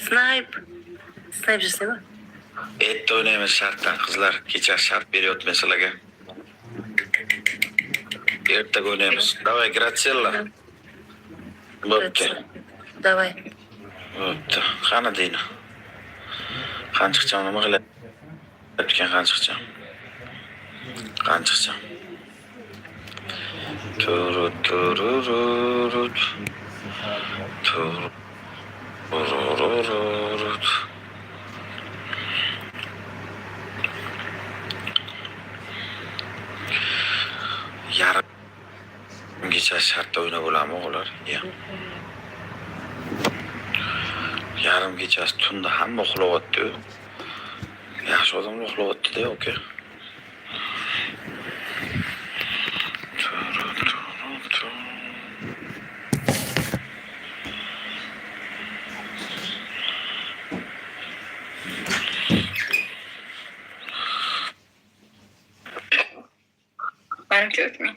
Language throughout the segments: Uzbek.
Snipe жасайбы? Etdi o'ynaymiz shartdan qizlar. Kecha shart beryapti sizlarga. Ertaga o'ynaymiz. Davay, gratsella. Bo'pti. Давай. Bo'pti. Qani deyni. Qanchiqcham nima qilyapti qanchiqcham? Qanchiqcham. Turut. Turururut. Yarimgacha shartda o'ynab bo'ladimi ular? Yarimgacha tunda hamma uxlayapti-yu. Yaxshi odamlar uxlayapti-da, oka.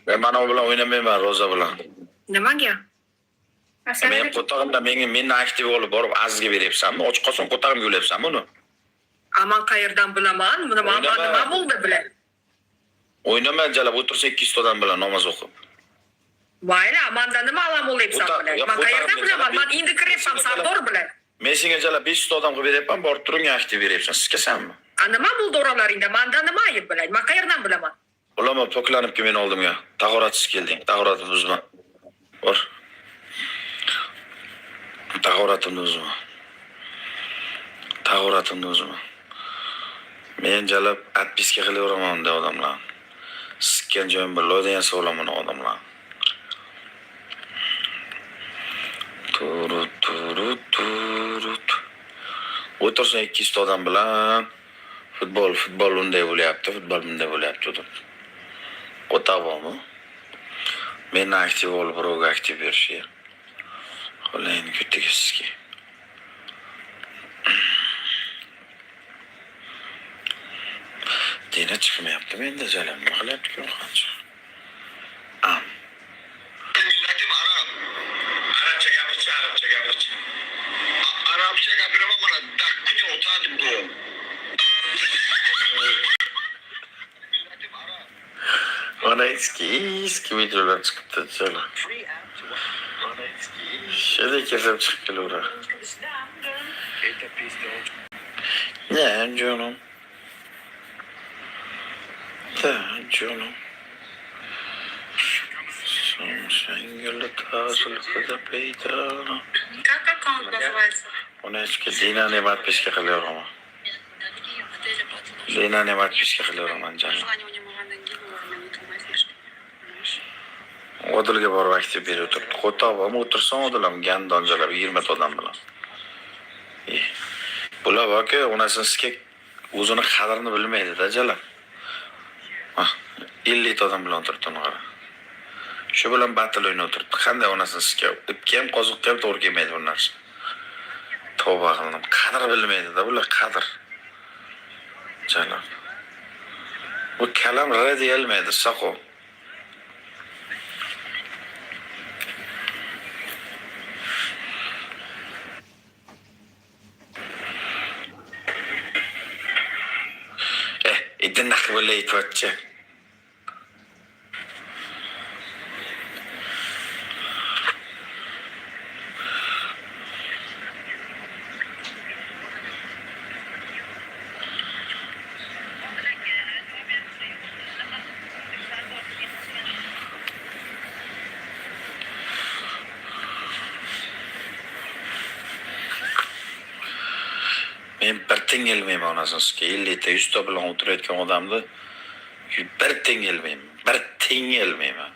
Ben mana bilan o'ynamayman, Roza bilan. Nimaga? Men qo'tog'imda meni aktiv olib borib azizga beryapsanmi? Ochiq qolsam qo'tog'imga ulyapsanmi uni? Aman qayerdan bilaman? Nima bo'ldi bilan? O'ynama, jalab o'tirsa 200 odam bilan namoz o'qib. Mayli, amanda nima alam bo'lyapsan bilan? Men qayerdan bilaman? Men endi kiryapman Sardor bilan. Men senga jalab 500 odamga beryapman, borib turing aktiv beryapsan. Sizgasanmi? Nima bo'ldi o'ralaringda? Menda nima ayb bilan? Men qayerdan bilaman? Ulama poklanib kelmen oldimga. Tahoratsiz kelding. Tahoratni buzma. Bor. Tahoratimni buzma. Men jalab atpiska qilaveraman de odamlar. Sikkan joyim bir loydan sog'laman odamlar. Turut. O'tirsa 200 odam bilan futbol unday bo'lyapti, futbol bunday bo'lyapti deb. O'tavami? Men aktiv olib birovga aktiv berishga. Qo'layni ko'tagizki. Dina chiqmayapti, menda jalam nima qilyapti qancha. Millatim arabcha gapirchi. Arabcha gapiraman, mana dakkuni o'tadim bu. Ona eski videolar çıktı canım. Şöyle kesip çıkıyorlar. Ne canım? Şengülü tazılıkı da peydana. Как аккаунт называется? Ona eski Dina ne подписки kılıyor ama. Dina ne подписки kılıyor ama canım. Odilga borib aktiv berib turibdi. Qo'tog'im o'tirsam odilam gandonjalab 20 odam bilan. Bular aka onasini sikak o'zini qadrini bilmaydi-da jalab. 50 odam bilan turibdi uni qara. Shu bilan battle o'ynab turibdi. Qanday onasini sikak? Ipga ham qoziqqa ham to'g'ri kelmaydi bu narsa. Tavba qildim. Qadr bilmaydi-da bular qadr. Jalab. Bu kalam rad deyolmaydi, saqo. İdin nakbile itvatçı. Men bir tingelmayman onasini 50 ta 100 ta bilan o'tirayotgan odamni bir tingelmayman.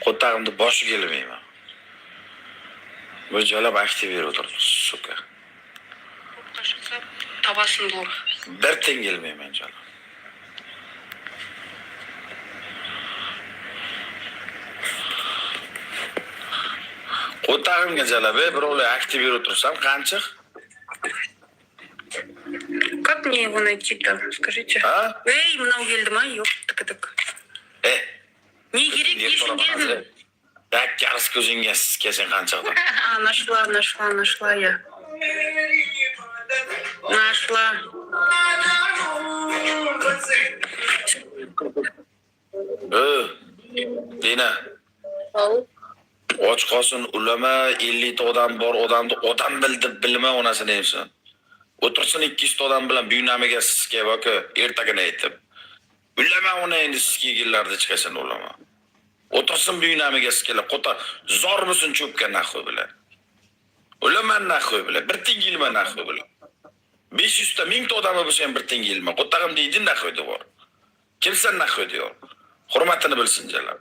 Qo'tog'imni boshiga kelmayman. Bu jalab aktiv berib o'tiribdi, suka. Tabasin bu. Bir tingelmayman jalab. Qo'tog'imga jalab birovlar aktiv berib o'tirsam qancha? Как мне его найти-то? Скажите. Эй, мынау келдім, а? Yok, так. Не керек, ешін келдім. Yak yarısı gözünge kesen kançadan. Нашла я. Нашла. Dina. Och qolsin ulama 50 ta odam bor, odam bildi bilma onasini deysan. O'tirsin 200 ta odam bilan buyunamiga sizga boki ertagina aytib. Ulama uni endi sizga yillarda chiqasan ulama. O'tirsin buyunamiga sizga qota zor bo'lsin cho'pga naxvi bilan. Ulama naxvi bilan, bir tingilma naxvi bilan. 500 ta 1000 ta odam bo'lsa ham bir tingilma. Qotag'im deydi naxvi bor. Kimsan naxvi diyor. Hurmatini bilsin jalab.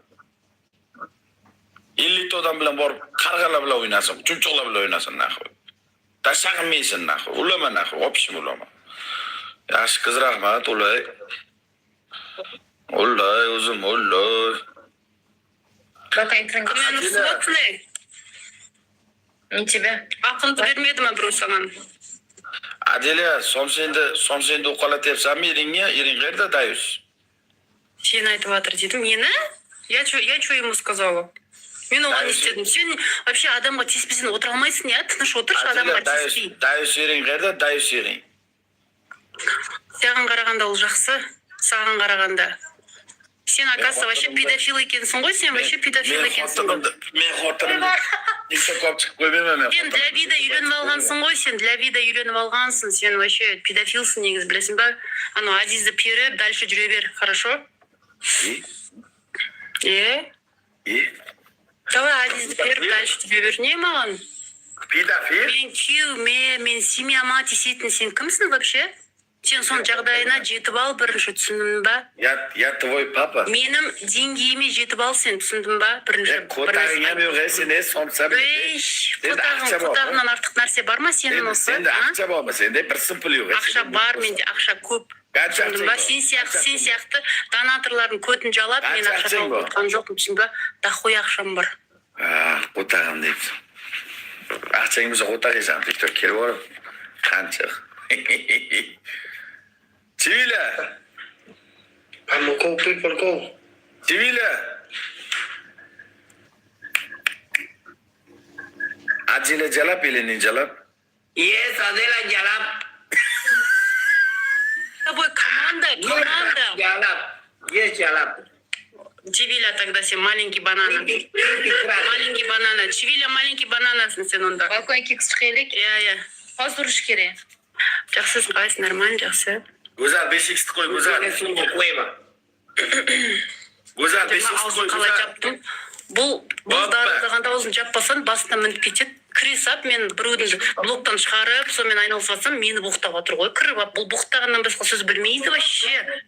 50 ta odam bilan borib qarg'alar bilan o'ynasin, chumchuqlar bilan o'ynasin naxvi. Tashag'maysin naxvi, ulama naxvi, opishim ulama. Yaxshi qiz rahmat, ulay. Ulay, o'zim ulay. Meni sotli. Не тебя. Aqlni bermadimi birov sana? Adela, somsenda o'qalatyapsanmi eringga? Ering qayerda Dayus? Sen aytib dedim. Meni? Я что ему сказала? Men oğlan istedim. Sen вообще adamga teспесін отыра алмайсың, ya? Тыныш отыршы, adamga теспей. Dayus ering qayerda? Dayus ering. Саған қарағанда ол жақсы, саған қарағанда. Sen akası вообще pedofil екенсің ғой, sen вообще pedofil екенсің ғой. Men xotinimda Instagram chiqib qo'ymayman. Sen для вида үйленіп алғансың ғой, sen для вида үйленіп алғансың, sen вообще pedofilсің негіз, білесің ба? Ано Азизді періп, дальше жүре бер, хорошо? Давай Азизді періп, дальше жүре бер. Не маған? Pedofil? Мен күйеу, мен семьяма тиісетін, сен кімсің вообще? Сен сон жағдайына жетіп ал, бірінші түсіндің ба? Я твой папа. Менің деңгейіме жетіп ал, сен түсіндің ба? Бірінші. Қотағыңнан өғесін, сомса Қотағынан артық нәрсе бар ма сенің осы? Сенде ақша бар ма? Сенде бір сымпыл өғесін. Ақша бар, менде ақша көп. Түсіндің ба? Сен сияқты донаторлардың көтін жалап, мен ақша тауып отқан жоқпын, түсіндің ба? Дохуя ақшам бар. Қотағым дейді. Ақшаңымызы қотақ ешан, Виктор, келіп орып. Қанчық. Civila. Civila. Adela jalap elini jalap. Yes, Adela jalap. Тобой команда. Jalap. Yes, jalap. Чивиля тогда все маленький банана. Маленький банана. Чивиля маленький бананасың сен онда. Какой кекс çıkıyorduk? Я. Hazır kere. Жақсы сұрайсың, нормально, жақсы. Güzel 5x'ti koy güzel. Koyma. Güzel 5x'ti Аузын koy қалай güzel. жаптың? Бұл дарығанда аузын жаппасан, басына мініп кетеді. Кіре сап, мен біреудің блоктан шығарып, сонымен айналысасам, мені боқтап отыр ғой. Кіріп ап, бұл боқтағаннан басқа сөз білмейді вообще.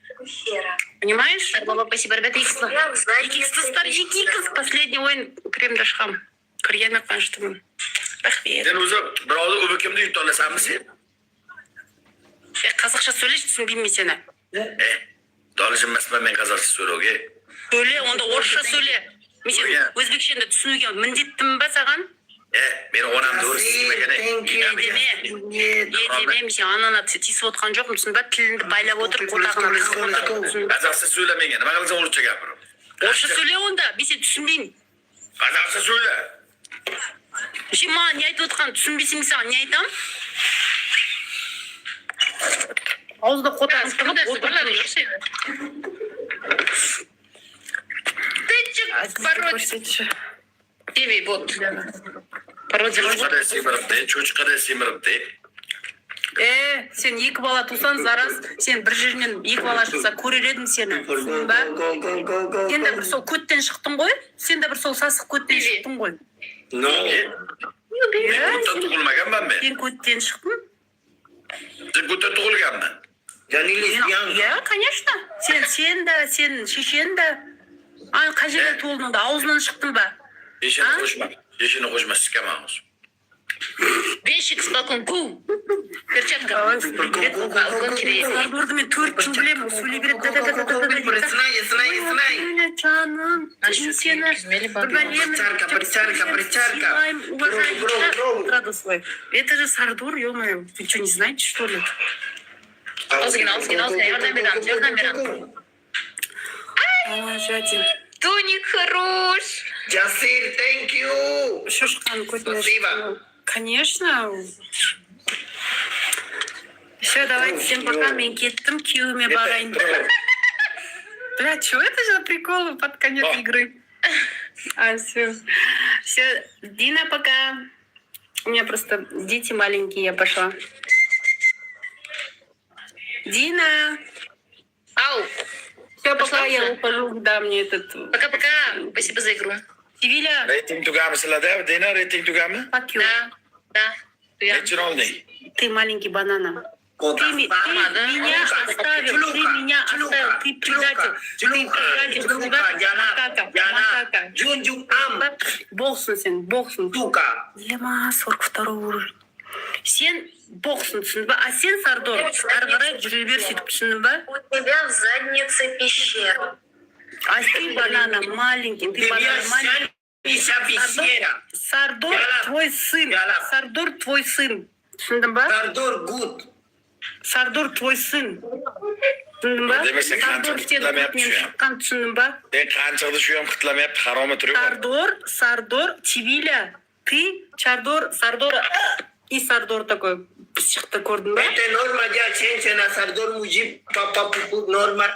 Понимаешь? Баба, спасибо, ребята, икс. Икс-тыстар, икс. Последний ойын кіремді ашқам. Кіргенме қаныштымын. Рахмет. Sen o'zi birovni o'bikimni yuta olasanmi sen? Қазақша сөйлеші, түсінбеймін мен сені. Dolishimmasman men қазақша so'rovga. Сөйле, онда орысша сөйле. Мен сені өзбекшені түсінуге міндеттімін ба саған? Meni onamni o'risimagan. Деме, мен сен анана тиісіп отқан жоқпын, түсін ба? Тілінді байлап отыр, қотағына қысып отыр. Қазақша сөйлемеген. Nima qilsan o'rысcha gapir. Орысша сөйле онда, мен сені түсінбеймін. Қазақша сөйле. Сен маған не айтып отқан, түсінбесем саған не айтам? Аузда қотағын тығып отырды. Тычек, пародия. Тебе вот. Пародия. Cho'chqa da semiribdi. Сен екі бала тусан, зараз, сен бір жерінен екі бала шықса көрер едім сені. Түсіндің ба? Сен де бір сол көттен шықтың ғой? Сен де бір сол сасық көттен шықтың ғой? Көттен tug'ilmaganman men. Сен көттен шықтың? Sen көттен tug'ilganman. Иә, конечно. Сен шешен де. Қай жерден туылдың да, аузынан шықтың ба? Шешені қошма, сікамаңыз. Бешик с балкон. Перчатка. Балкон киреет. Сардорды мен 4 жыл білемін, сөйлей береді. Сынай. Жаным, сені бір бәлемін. Причарка. Это же Сардор, ё-моё. Вы что, не знаете, что ли? Алзгин, ярдам берем. Жадин. Тоник хорош. Jasir, thank you. Шушкан котнешь. Спасибо. Конечно. Все, давайте всем пока. Мен кеттім, күйеуіме барайын. Бля, что это за приколы под конец О. игры? А, все. Все, Дина, пока. У меня просто дети маленькие, я пошла. Дина. Ау. Все, Пошла пока я уже? ухожу. Да, мне этот... Пока-пока. Спасибо за игру. Севиля, Reyting tugami sizlarda? Dina reyting tugami? fuck you. Да. Nechun olding? Ты маленький банана. Ты Кота. меня оставил, ты меня оставил, ты предатель, ты предатель, макака. Junjung am. Боксун сен, боксун. Тука. Ема, 42 уровень. Сен боксун, түсіндің ба? А сен, Сардор, ары қарай жүре бер сөйтіп, түсіндің ба? У тебя в заднице пещера. А ты банана маленький, ты банана маленький. Bisa pisiera. Сардор Яла. твой сын, Яла. Сардор твой сын. Түсіндің ба? Sardor good. Сардор твой сын. Түсіндің ба? Демесе, Сардор қанша сен құтламай мен түсемін. шыққан, түсіндің ба? Ben qanchaqda shu ham qitlamayapti, harom o'tiryapman. Сардор, Чивиля, ты, Сардор, и Сардор такой шықты, көрдің ба? Это normal ya. Ченчена Sardor mujib. Papa pupu normal.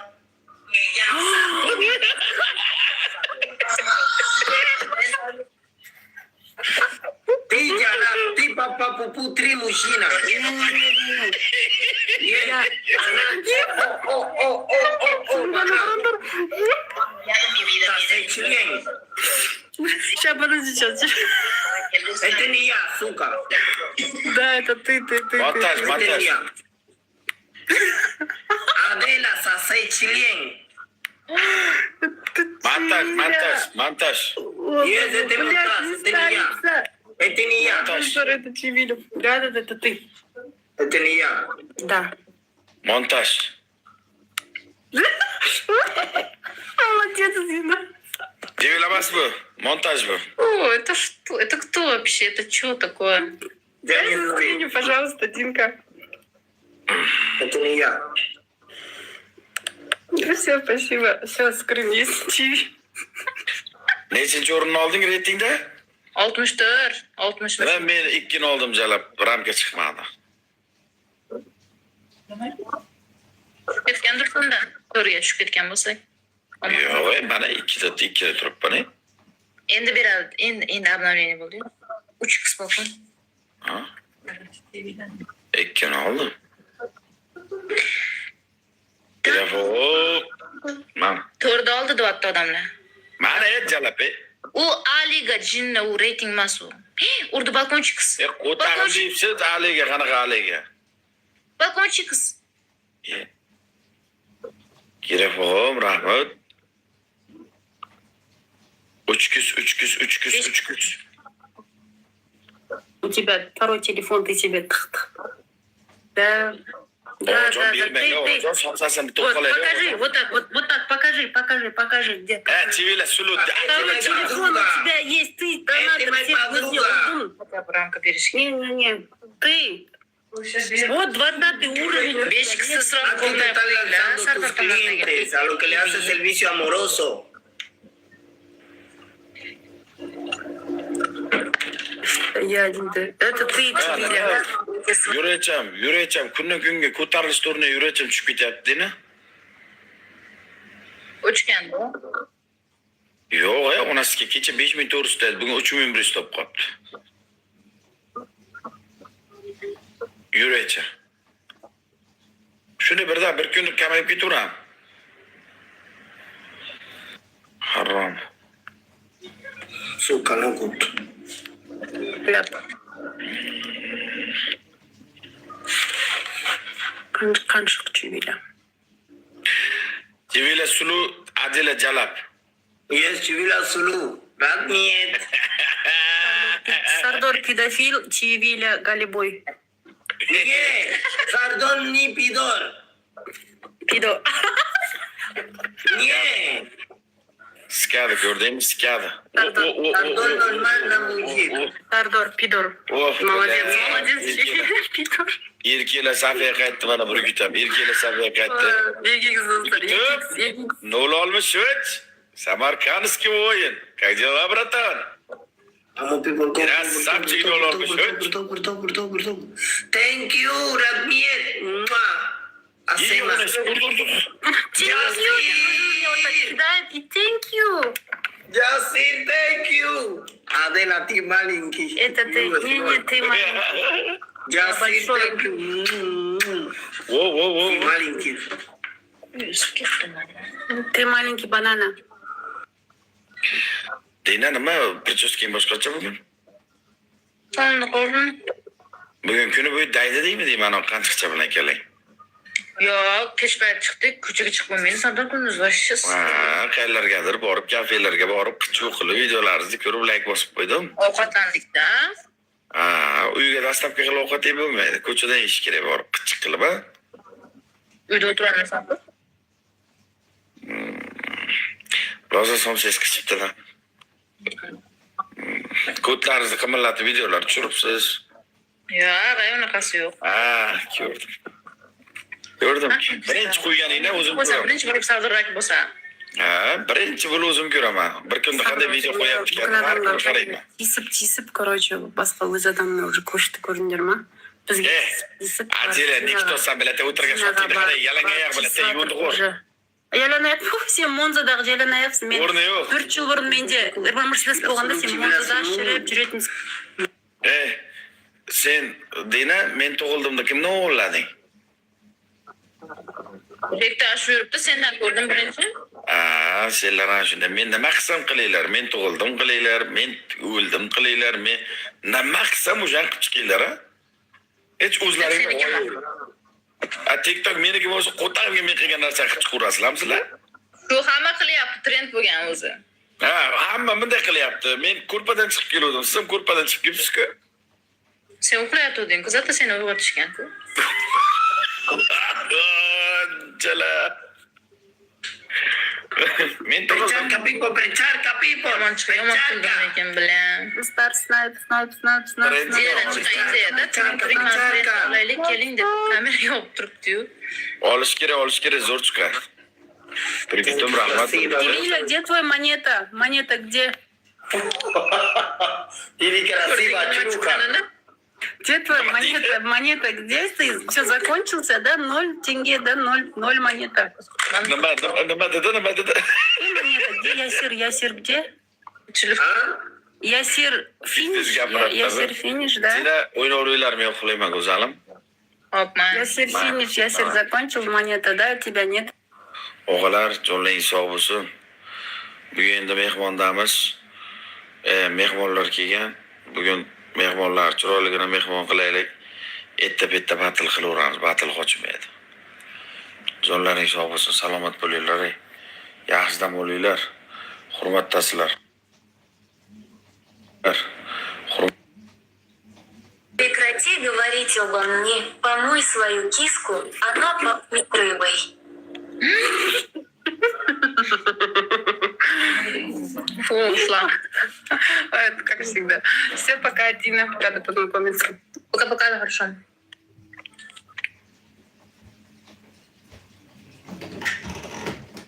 Ты jana. Ты papa pupu tri mujina. Я- Oh. Член. Сейчас, подожди, сейчас. Это не я, сука. Да, это ты. Montaj, Это не montaj. я. Adela sasay член. Montaj. Yes, это монтаж, это не я. Это не я. Это Чивиля. Да, это ты. Это не я. Да. Montaj. Молодец, Дина. Devil emas bu. Montaj bu. О, это что? Это кто вообще? Это что такое? Я не знаю. Извини, пожалуйста, Динка. Это не я. Ну все, спасибо. Все, скрылись. Чиви. Nechinchi o'rinni olding reytingda? 64. 65. Men ikkini oldim jalab, ramga chiqmadi. Ketgan tursin-da. To'rga tushib ketgan bo'lsak. Yo'q, mana ikkida turibman. Endi beradi. Endi обновление bo'ldi. 3x bo'lsin. Ha? Ikkini oldim. Telefon. Mana. To'rda oldi deyapti odamlar. Mana jalab. U A liga jinni, u reyting emas u. Urdi balkonchi qiz. Ko'tarim deysiz, Aliga, qanaqa Aliga? Balkonchi qiz. Telefon, rahmat. 300. У тебя второй телефон, ты себе... Да. Oğuzhan vermeye, Oğuzhan somsasini bir Вот, to'qolaydi. покажи, вот так, покажи, где. Chivila sulu. Второй телефон у тебя есть, ты донатор моя всех подруга. выделал. Хотя бы рамка берешь. Не. Ты. Вот 20 уровень. Beş kişi A sıra ti te están lanzando tus clientes, a lo que le haces servicio amoroso. Это ты, Чивиля. Yuracham, kundan kunga ko'tarilish o'rniga yuracham tushib ketyapti-da. O'chgan bu. Yo'q, onasiga kecha 5400 dedi, bugun 3100 topib qolibdi. Yuracham. Shuni birdan bir kunlik kamayib ketaveram. Harom. Suka no good. Qanchiq Chivila. Chivila sulu, Adila jalab. Yes, Chivila Sulu. Нет. Сардор педофил, Чивиля голибой. Нет. Sardon ni pidor. Пидо. Нет. Skadi gördün mü? Skadi. Sardon normal na mujib. Сардор, пидор. Молодец, Пидор. Erkeğiyle safhaya qaytdi, bana bir gütem. Erkeğiyle safhaya qaytdi. Erkek kızlar, Nol olmuş süt. Samarkandskiy o'yin. Как дела, братан? Amo people go. Красавчик долларный счет. Thank you, Ragmir. И у нас Thank you. Мне вот так кидает и thank you. Jasir, thank you. Adela, ты маленький. Это ты, не, ты маленький. Jasir, большой. thank you. Во. Ты маленький. Ты маленький банана. Dina nima prichoskang boshqacha bugun? Qo'lni. Bugun kuni bo'yi daydi deyman, qanchiqcha bilan keling. Yo'q, kech payt chiqdik, ko'chaga chiqib bo'lmaydi. Savdo kunimiz voshsiz. Qayerlargadir borib, kafelarga borib, qichuv qilib, videolaringizni ko'rib like bosib qo'ydim. Ovqatlandik-da. Uyga dastlabki qilib ovqat yeb bo'lmaydi. Ko'chadan yeyish kerak borib, qichiq qilib, ha? Uyda o'tiramiz. Roza somsiz qichibdilar. Ko'tlaringizni qimirlatib videolar tushiribsiz. Yo'q, unaqasi yo'q. Ko'rdim. Birinchi qo'yganingda o'zim Bo'lsa, ko'raman. birinchi bo'lib savdorak bo'lsa. Birinchi bo'lib o'zim ko'raman. Bir kunda qanday video qo'yapti ekan, qarayman. Tisib, короче, boshqa o'z odamni уже ko'rishdi ko'rdinglarmi? Bizga tisib. Adila, Nikitosan bilan o'tirgan shotida qarang, yalang oyoq bilan yuvdi qo'r. Yalanayap, sen Monzadagi yalanayapsan. Men O'rni yo'q. 4 yil burun menda Mercedes bo'lganda sen Monzada shirib yuribsiz. Sen Dina, men tug'ildimda kimni o'g'illading? Bekda shu yuribdi, sendan ko'rdim birinchi. Senlar ana shunda men nima qilsam qilinglar, men tug'ildim qilinglar, men o'ldim qilinglar, men nima qilsam o'shan qilib chiqinglar, ha? Hech o'zlaringga TikTok meniki bo'lsa qo'tagimga men qilgan narsa qilib chiqarasizlarmi sizlar? Shu hamma qilyapti, trend bo'lgan o'zi. Hamma bunday qilyapti. Men ko'rpadan chiqib keldim, siz ham ko'rpadan chiqib kelibsiz-ku. Sen uxlayotganding, kuzatda seni uyg'otishgan-ku. Chala. Men Prechar, capipo. Yomon qildim lekin bilan. Start snipe. Ideyadan chiqqan ideyada olaylik keling deb kamera yopib turibdi-yu. Olish kerak, zo'r chiqadi. Приветом, rahmat. Лиля, где твоя монета? Монета где? Или красиво, чука. Где твоя монета? Монета где ты? Все закончился, да? 0 тенге, да? 0 монета. Nima dedi? И монета где? Ясир где? Ясир финиш? Ясир финиш, да? Sizlar o'ynaveringlarmi, uxlayman go'zalim. Hopman. Ясир финиш, Ясир закончил монета, да? Тебя нет. O'g'illar, jonlaring sog' bo'lsin. Bugun endi mehmondamiz. Mehmonlar kelgan. Bugun mehmonlar chiroyligina mehmon qilaylik. Etta-petta batl qilaveramiz, batl qochmaydi. Jonlaring sog' bo'lsin, salomat bo'linglar. Yaxshi dam olinglar. Hurmatdasizlar. Прекрати говорить обо мне, помой свою киску, она пахнет рыбой. Ушла. Это как всегда. Все, пока, Дина. Рада познакомиться. Пока-пока, хорошо.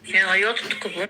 Ya yottuk bu.